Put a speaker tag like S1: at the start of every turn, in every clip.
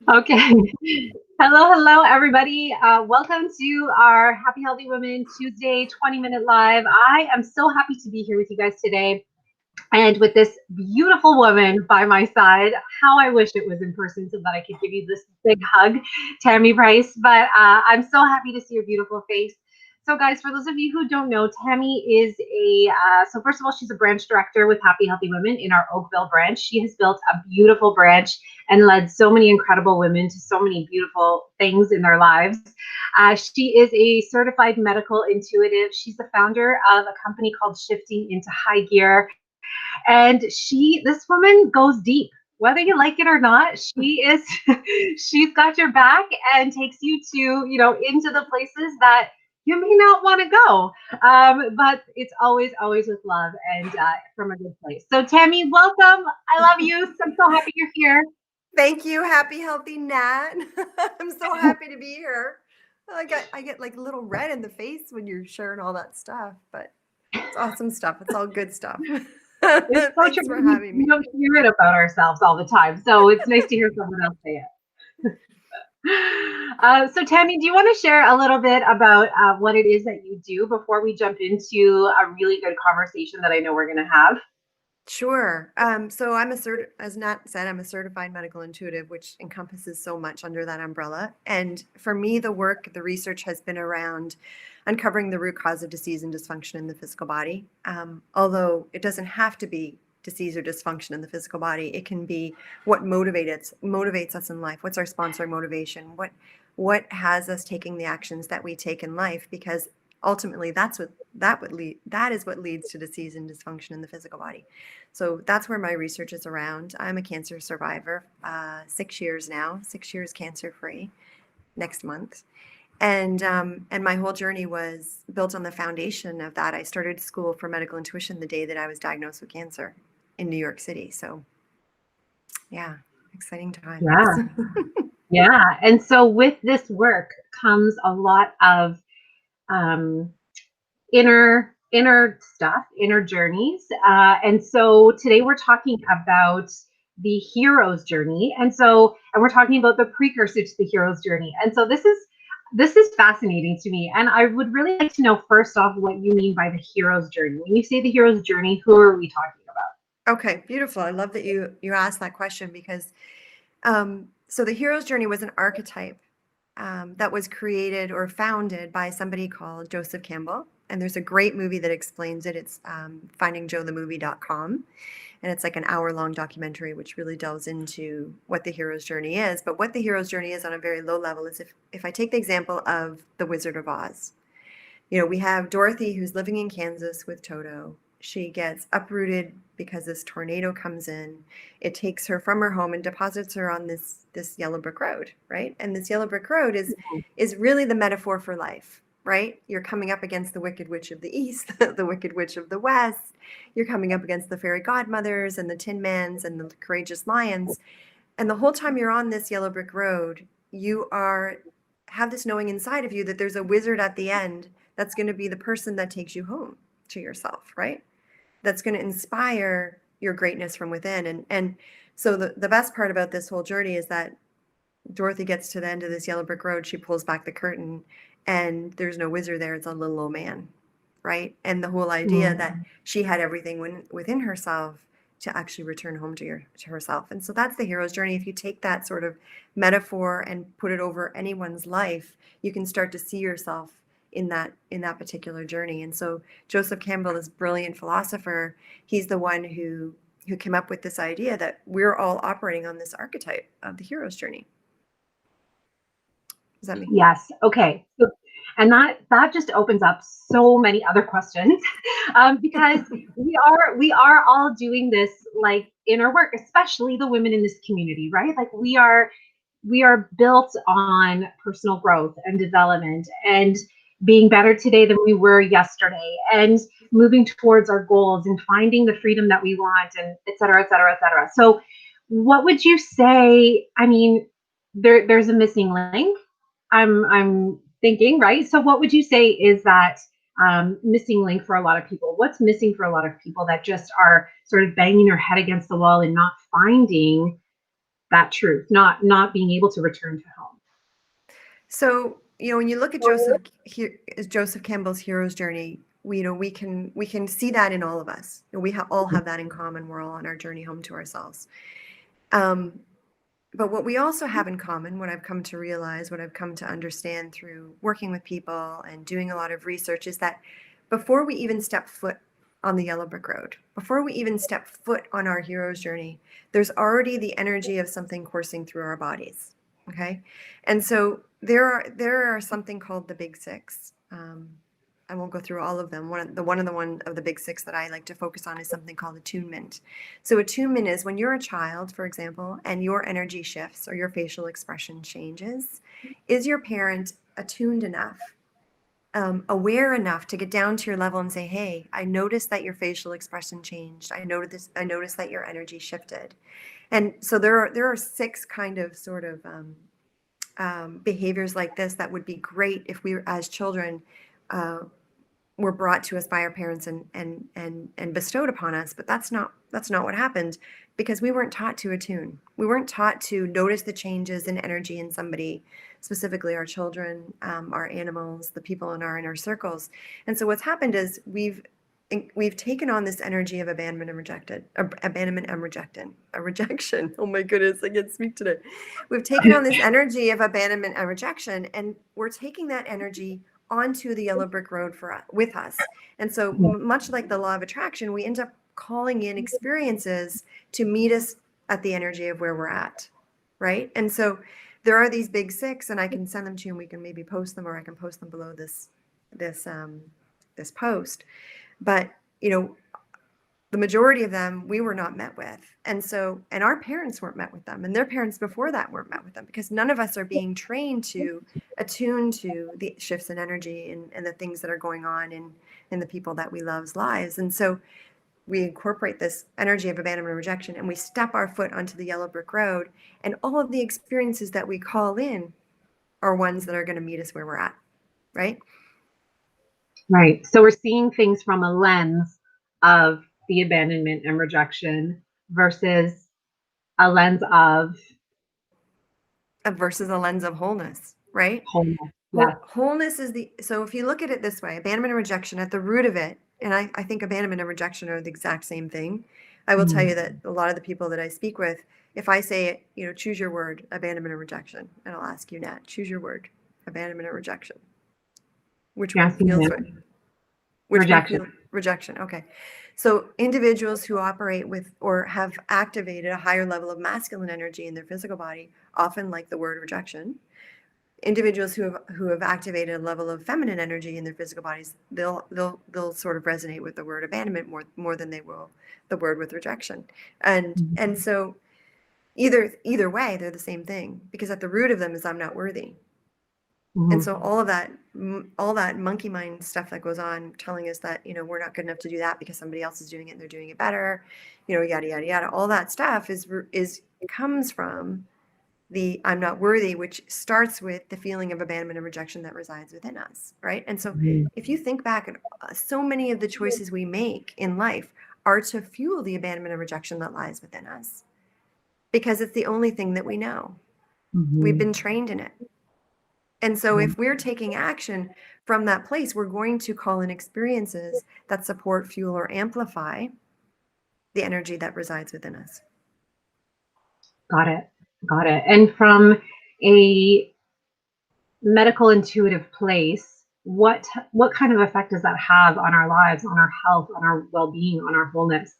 S1: Okay. Hello, everybody. Welcome to our Happy Healthy Women Tuesday 20-minute live. I am so happy to be here with you guys today and with this beautiful woman by my side. How I wish it was in person so that I could give you this big hug, Tammy Price. But I'm so happy to see your beautiful face. So, guys, for those of you who don't know, Tammy is so first of all, she's a branch director with Happy Healthy Women in our Oakville branch. She has built a beautiful branch and led so many incredible women to so many beautiful things in their lives. She is a certified medical intuitive. She's the founder of a company called Shifting into High Gear. And this woman goes deep. Whether you like it or not, she's got your back and takes you into the places that you may not want to go. But it's always with love and from a good place. So Tammy, welcome. I love you. I'm so happy you're here.
S2: Thank you, happy, healthy Nat. I'm so happy to be here. I get like a little red in the face when you're sharing all that stuff, but it's awesome stuff. It's all good stuff.
S1: It's so
S2: Thanks
S1: true.
S2: for having
S1: We
S2: me.
S1: don't hear it about ourselves all the time. So it's nice to hear someone else say it. So Tammy, do you want to share a little bit about what it is that you do before we jump into a really good conversation that I know we're going to have?
S2: Sure. So as Nat said, I'm a certified medical intuitive, which encompasses so much under that umbrella. And for me, the research has been around uncovering the root cause of disease and dysfunction in the physical body. Although it doesn't have to be disease or dysfunction in the physical body, it can be what motivates us in life. What's our sponsor motivation? What has us taking the actions that we take in life? Because ultimately, that is what leads to disease and dysfunction in the physical body. So that's where my research is around. I'm a cancer survivor, 6 years now, 6 years cancer free next month. And my whole journey was built on the foundation of that. I started school for medical intuition the day that I was diagnosed with cancer in New York City. So yeah, exciting times.
S1: Yeah. Yeah. And so with this work comes a lot of um, inner stuff, inner journeys. And so today we're talking about the hero's journey. And we're talking about the precursor to the hero's journey. And so this is fascinating to me. And I would really like to know first off what you mean by the hero's journey. When you say the hero's journey, who are we talking about?
S2: Okay, beautiful. I love that you asked that question because so the hero's journey was an archetype that was created or founded by somebody called Joseph Campbell. And there's a great movie that explains it. It's findingjoethemovie.com. And it's like an hour-long documentary, which really delves into what the hero's journey is. But what the hero's journey is on a very low level is if I take the example of the Wizard of Oz. We have Dorothy who's living in Kansas with Toto. She gets uprooted because this tornado comes in. It takes her from her home and deposits her on this yellow brick road, right? And this yellow brick road is really the metaphor for life, right? You're coming up against the Wicked Witch of the East, the Wicked Witch of the West. You're coming up against the fairy godmothers and the Tin Mans and the courageous lions. And the whole time you're on this yellow brick road, you have this knowing inside of you that there's a wizard at the end that's going to be the person that takes you home to yourself, right? That's going to inspire your greatness from within. And so the best part about this whole journey is that Dorothy gets to the end of this yellow brick road, she pulls back the curtain, and there's no wizard there, it's a little old man, right? And the whole idea that she had everything within herself to actually return home to herself. And so that's the hero's journey. If you take that sort of metaphor and put it over anyone's life, you can start to see yourself in that particular journey. And so Joseph Campbell, this brilliant philosopher, he's the one who came up with this idea that we're all operating on this archetype of the hero's journey. Does that make sense?
S1: Yes. Okay. And that just opens up so many other questions because we are all doing this like inner work, especially the women in this community, right? Like we are built on personal growth and development and being better today than we were yesterday and moving towards our goals and finding the freedom that we want and et cetera, et cetera, et cetera. So what would you say? I mean, there's a missing link. I'm thinking, right? So what would you say is that missing link for a lot of people? What's missing for a lot of people that just are sort of banging their head against the wall and not finding that truth, not being able to return to home.
S2: So, when you look at Joseph Campbell's hero's journey, we can see that in all of us. We all have that in common. We're all on our journey home to ourselves. But what we also have in common, what I've come to realize, what I've come to understand through working with people and doing a lot of research, is that before we even step foot on the yellow brick road, before we even step foot on our hero's journey, there's already the energy of something coursing through our bodies. Okay. And so there are something called the big six. I won't go through all of them. One of the big six that I like to focus on is something called attunement. So attunement is when you're a child, for example, and your energy shifts or your facial expression changes. Is your parent attuned enough, aware enough to get down to your level and say, "Hey, I noticed that your facial expression changed. I noticed that your energy shifted." And so there are six kind of sort of behaviors like this that would be great if we, as children, were brought to us by our parents and bestowed upon us. But that's not what happened, because we weren't taught to attune. We weren't taught to notice the changes in energy in somebody, specifically our children, our animals, the people in our inner circles. And so what's happened is we've taken on this energy of abandonment and rejection. Oh my goodness, I can't speak today. We've taken on this energy of abandonment and rejection, and we're taking that energy onto the yellow brick road with us. And so much like the law of attraction, we end up calling in experiences to meet us at the energy of where we're at, right? And so there are these big six, and I can send them to you, and we can maybe post them, or I can post them below this post. But the majority of them we were not met with, and our parents weren't met with them, and their parents before that weren't met with them, because none of us are being trained to attune to the shifts in energy and the things that are going on in the people that we love's lives. And so we incorporate this energy of abandonment and rejection, and we step our foot onto the yellow brick road, and all of the experiences that we call in are ones that are going to meet us where we're at, right?
S1: Right. So we're seeing things from a lens of the abandonment and rejection versus a lens of
S2: versus a lens of wholeness, right?
S1: wholeness. Yes.
S2: Wholeness is so if you look at it this way, abandonment and rejection, at the root of it, and I think abandonment and rejection are the exact same thing. I will tell you that a lot of the people that I speak with, if I say, choose your word, abandonment and rejection, and I'll ask you, Nat, choose your word, abandonment or rejection. Which one feels right?
S1: Rejection.
S2: Rejection. Okay. So individuals who operate with or have activated a higher level of masculine energy in their physical body often like the word rejection. Individuals who have activated a level of feminine energy in their physical bodies, they'll sort of resonate with the word abandonment more than they will the word with rejection. And so either way, they're the same thing, because at the root of them is I'm not worthy. And so all that monkey mind stuff that goes on telling us that, we're not good enough to do that because somebody else is doing it and they're doing it better, yada, yada, yada. All that stuff comes from the I'm not worthy, which starts with the feeling of abandonment and rejection that resides within us, right? And so if you think back, so many of the choices we make in life are to fuel the abandonment and rejection that lies within us, because it's the only thing that we know. We've been trained in it. And so if we're taking action from that place, we're going to call in experiences that support, fuel, or amplify the energy that resides within us.
S1: Got it. And from a medical intuitive place, what kind of effect does that have on our lives, on our health, on our well-being, on our wholeness?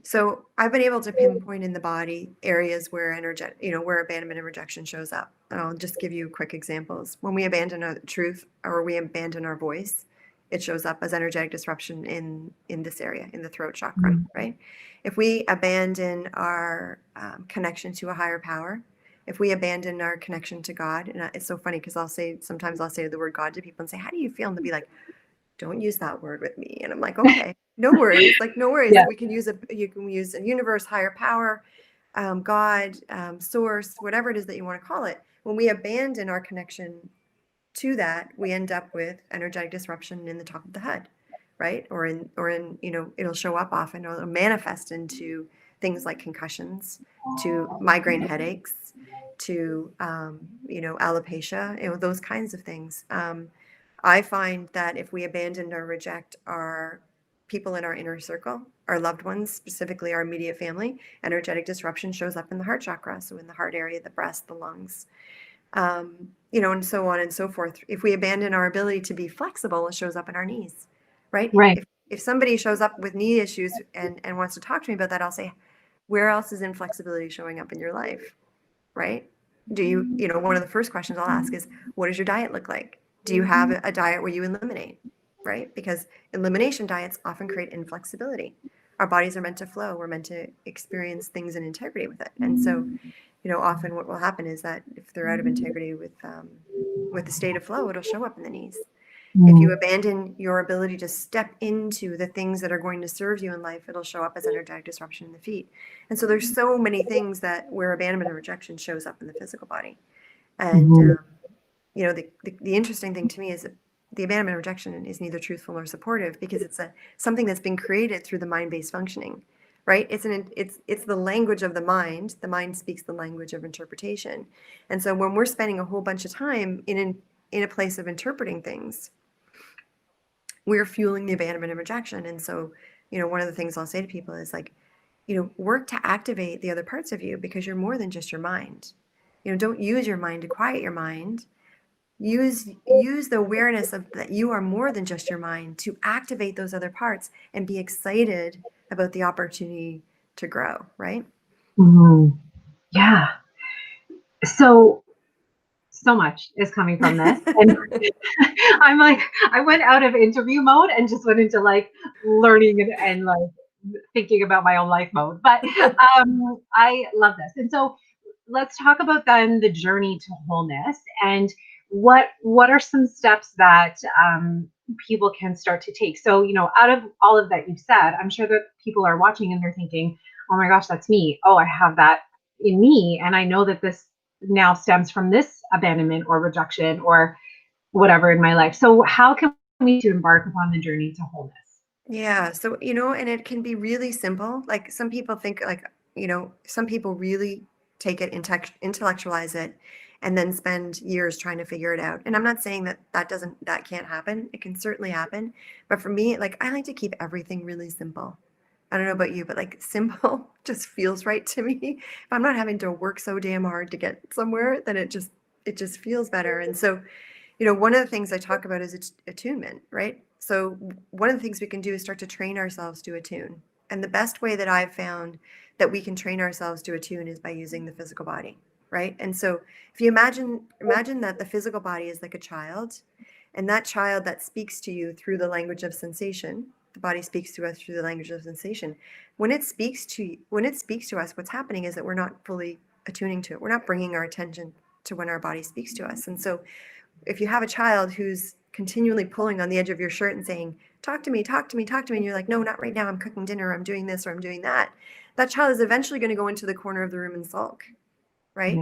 S2: So I've been able to pinpoint in the body areas where where abandonment and rejection shows up. And I'll just give you quick examples. When we abandon our truth or we abandon our voice, it shows up as energetic disruption in this area, in the throat chakra, right? If we abandon our connection to a higher power, if we abandon our connection to God, and it's so funny because sometimes I'll say the word God to people and say, "How do you feel?" And they'll be like, "Don't use that word with me." And I'm like, okay, no worries. Like, no worries.
S1: Yeah.
S2: You can use a universe, higher power, God, source, whatever it is that you want to call it. When we abandon our connection to that, we end up with energetic disruption in the top of the head, right? Or in it'll show up often, or it'll manifest into things like concussions to migraine headaches to, alopecia, those kinds of things. I find that if we abandon or reject our people in our inner circle, our loved ones, specifically our immediate family, energetic disruption shows up in the heart chakra, so in the heart area, the breast, the lungs, and so on and so forth. If we abandon our ability to be flexible, it shows up in our knees, right?
S1: Right.
S2: If somebody shows up with knee issues and wants to talk to me about that, I'll say, where else is inflexibility showing up in your life, right? One of the first questions I'll ask is, what does your diet look like? Do you have a diet where you eliminate, right? Because elimination diets often create inflexibility. Our bodies are meant to flow. We're meant to experience things in integrity with it. And so, often what will happen is that if they're out of integrity with the state of flow, it'll show up in the knees. If you abandon your ability to step into the things that are going to serve you in life, it'll show up as energetic disruption in the feet. And so there's so many things that where abandonment and rejection shows up in the physical body. And, the interesting thing to me is that the abandonment and rejection is neither truthful nor supportive, because it's something that's been created through the mind-based functioning, right? It's the language of the mind. The mind speaks the language of interpretation. And so when we're spending a whole bunch of time in a place of interpreting things, we're fueling the abandonment and rejection. And so, one of the things I'll say to people is like, work to activate the other parts of you, because you're more than just your mind. Don't use your mind to quiet your mind. Use the awareness of that you are more than just your mind to activate those other parts and be excited about the opportunity to grow, right?
S1: Yeah. So much is coming from this. And I'm like, I went out of interview mode and just went into like learning and like thinking about my own life mode. But I love this. And so let's talk about then the journey to wholeness, and what are some steps that people can start to take. So, out of all of that you've said, I'm sure that people are watching and they're thinking, oh my gosh, that's me. Oh, I have that in me. And I know that this now stems from this abandonment or rejection or whatever in my life. So how can we to embark upon the journey to wholeness?
S2: Yeah. So, and it can be really simple. Like some people think like, some people really take it, intellectualize it, and then spend years trying to figure it out. And I'm not saying that can't happen. It can certainly happen. But for me, like I like to keep everything really simple. I don't know about you, but like simple just feels right to me. If I'm not having to work so damn hard to get somewhere, then it just feels better. And so, one of the things I talk about is attunement, right? So one of the things we can do is start to train ourselves to attune. And the best way that I've found that we can train ourselves to attune is by using the physical body, right? And so if you imagine that the physical body is like a child, and that child that speaks to you through the language of sensation, the body speaks to us through the language of sensation. When it speaks to us, what's happening is that we're not fully attuning to it. We're not bringing our attention to when our body speaks to us. And so if you have a child who's continually pulling on the edge of your shirt and saying, talk to me, talk to me, talk to me, and you're like, no, not right now, I'm cooking dinner, I'm doing this, or I'm doing that, that child is eventually going to go into the corner of the room and sulk, right?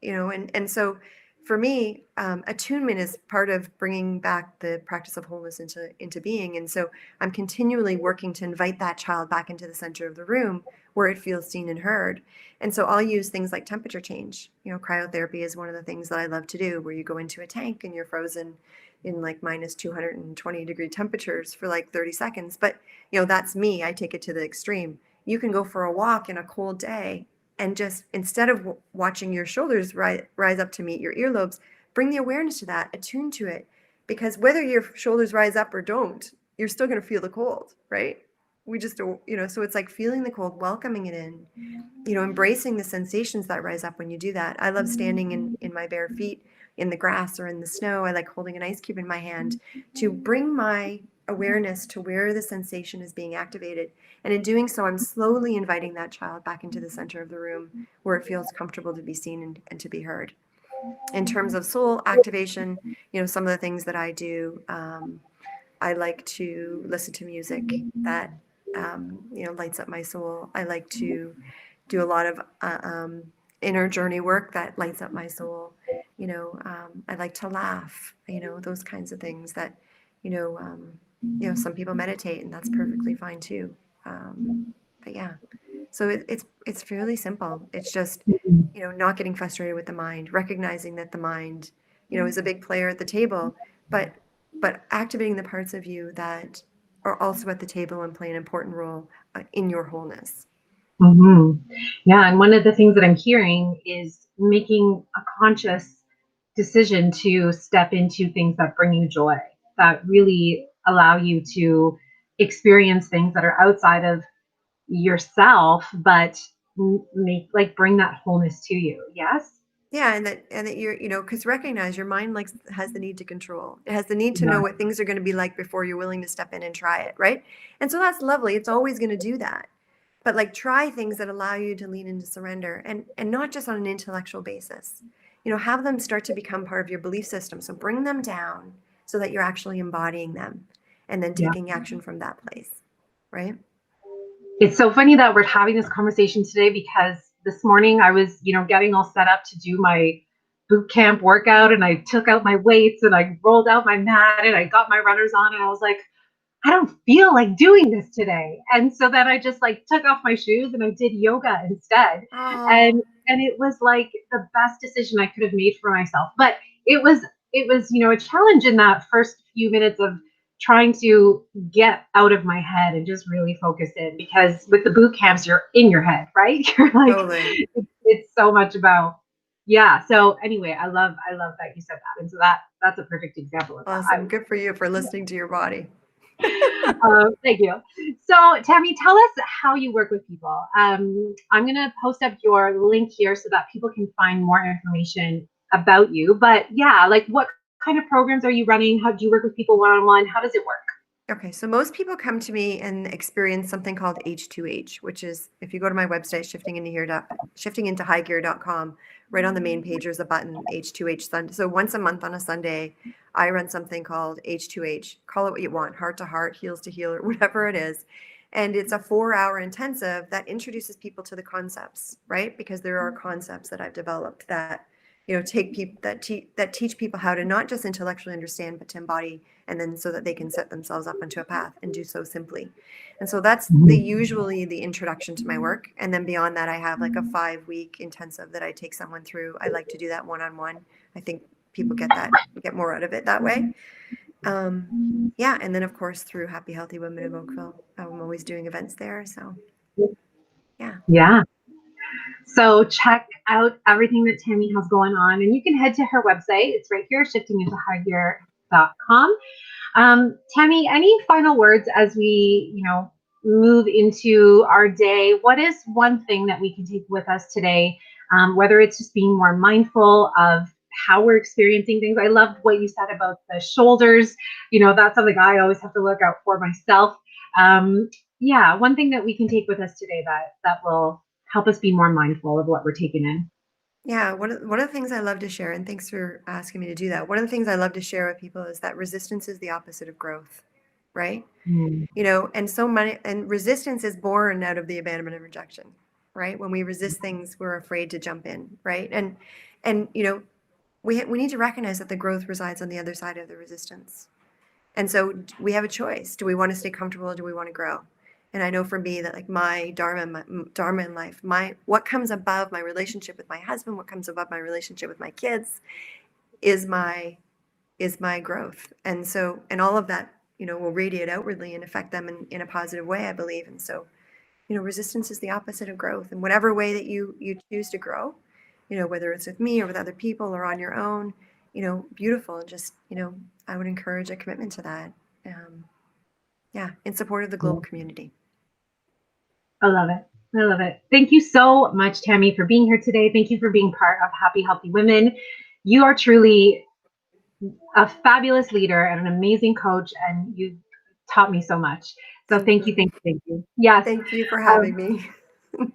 S1: Yeah.
S2: And so for me, attunement is part of bringing back the practice of wholeness into being. And so I'm continually working to invite that child back into the center of the room where it feels seen and heard. And so I'll use things like temperature change. Cryotherapy is one of the things that I love to do, where you go into a tank and you're frozen in like minus 220 degree temperatures for like 30 seconds. But, that's me. I take it to the extreme. You can go for a walk in a cold day and just instead of watching your shoulders rise up to meet your earlobes, bring the awareness to that, attune to it. Because whether your shoulders rise up or don't, you're still going to feel the cold, right? We just, so it's like feeling the cold, welcoming it in, embracing the sensations that rise up when you do that. I love standing in my bare feet in the grass or in the snow. I like holding an ice cube in my hand to bring my awareness to where the sensation is being activated. And in doing so, I'm slowly inviting that child back into the center of the room where it feels comfortable to be seen and to be heard. In terms of soul activation, some of the things that I do, I like to listen to music that, lights up my soul. I like to do a lot of inner journey work that lights up my soul. I like to laugh, those kinds of things that, some people meditate, and that's perfectly fine too. But yeah. So it's fairly simple. It's just,
S1: Mhm.
S2: not getting frustrated with the mind, recognizing that the mind, is a big player at the table, but activating the parts of you that are also at the table and play an important role in your wholeness.
S1: Mhm. Yeah, and one of the things that I'm hearing is making a conscious decision to step into things that bring you joy, that really allow you to experience things that are outside of yourself, but make like bring that wholeness to you. Yes?
S2: Yeah, and that you're, because recognize your mind has the need to control. It has the need to
S1: Yeah.
S2: know what things are going to be like before you're willing to step in and try it, right? And so that's lovely. It's always going to do that. But like try things that allow you to lean into surrender, and not just on an intellectual basis. Have them start to become part of your belief system. So bring them down so that you're actually embodying them and then
S1: Yeah.
S2: taking action from that place, right?
S1: It's so funny that we're having this conversation today because this morning I was, getting all set up to do my boot camp workout and I took out my weights and I rolled out my mat and I got my runners on and I was like, I don't feel like doing this today. And so then I just like took off my shoes and I did yoga instead.
S2: Oh,
S1: And it was like the best decision I could have made for myself. But it was, a challenge in that first few minutes of trying to get out of my head and just really focus in because with the boot camps you're in your head, right? You're like
S2: totally.
S1: it's so much about yeah. So anyway, I love that you said that. And so that's a perfect example of that.
S2: Awesome. Good for you for listening to your body.
S1: Thank you. So, Tammy, tell us how you work with people. I'm going to post up your link here so that people can find more information about you. But yeah, like what kind of programs are you running? How do you work with people one on one? How does it work?
S2: Okay, so most people come to me and experience something called H2H, which is if you go to my website, shiftingintohighgear.com, right on the main page, there's a button H2H Sunday. So once a month on a Sunday, I run something called H2H. Call it what you want, heart to heart, heels to heel, or whatever it is. And it's a 4-hour intensive that introduces people to the concepts, right? Because there are concepts that I've developed that take people that teach people how to not just intellectually understand, but to embody, and then so that they can set themselves up onto a path and do so simply. And so that's usually the introduction to my work. And then beyond that, I have like a 5-week intensive that I take someone through. I like to do that one-on-one. I think people get more out of it that way. Yeah, and then of course through Happy Healthy Women of Oakville, I'm always doing events there. So yeah.
S1: Yeah. So check out everything that Tammy has going on, and you can head to her website. It's right here, shiftingintohighgear.com. Tammy, any final words as we, move into our day? What is one thing that we can take with us today? Whether it's just being more mindful of how we're experiencing things. I loved what you said about the shoulders. That's something I always have to look out for myself. Yeah, one thing that we can take with us today that will help us be more mindful of what we're taking in.
S2: Yeah, one of the things I love to share, and thanks for asking me to do that. One of the things I love to share with people is that resistance is the opposite of growth, right?
S1: Mm.
S2: And so many, and resistance is born out of the abandonment and rejection, right? When we resist things, we're afraid to jump in, right? And we need to recognize that the growth resides on the other side of the resistance. And so we have a choice. Do we want to stay comfortable or do we want to grow? And I know for me that like my dharma in life, what comes above my relationship with my husband, what comes above my relationship with my kids is my growth. And so, and all of that, will radiate outwardly and affect them in a positive way, I believe. And so, resistance is the opposite of growth. And whatever way that you choose to grow, whether it's with me or with other people or on your own, beautiful. And just, I would encourage a commitment to that. Yeah, in support of the global community.
S1: I love it. I love it. Thank you so much, Tammy, for being here today. Thank you for being part of Happy Healthy Women. You are truly a fabulous leader and an amazing coach, and you taught me so much. So
S2: Thank
S1: thank you,
S2: you.
S1: thank you, thank you. Yes,
S2: Thank you for
S1: um,
S2: having me.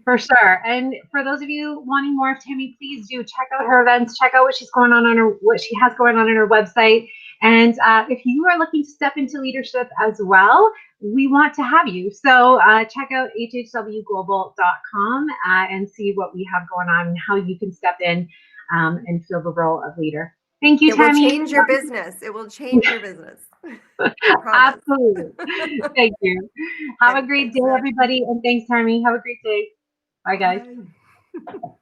S1: for sure. And for those of you wanting more of Tammy, please do check out her events. Check out what she has going on her website. And if you are looking to step into leadership as well, we want to have you. So check out hhwglobal.com and see what we have going on and how you can step in and fill the role of leader. Thank you,
S2: It will
S1: Tammy.
S2: change your business. It will change your business. I promise.
S1: Absolutely. Thank you. Have a great
S2: Thanks,
S1: day,
S2: Zach.
S1: everybody. And thanks, Tammy. Have a great day. Bye, guys.
S2: Bye.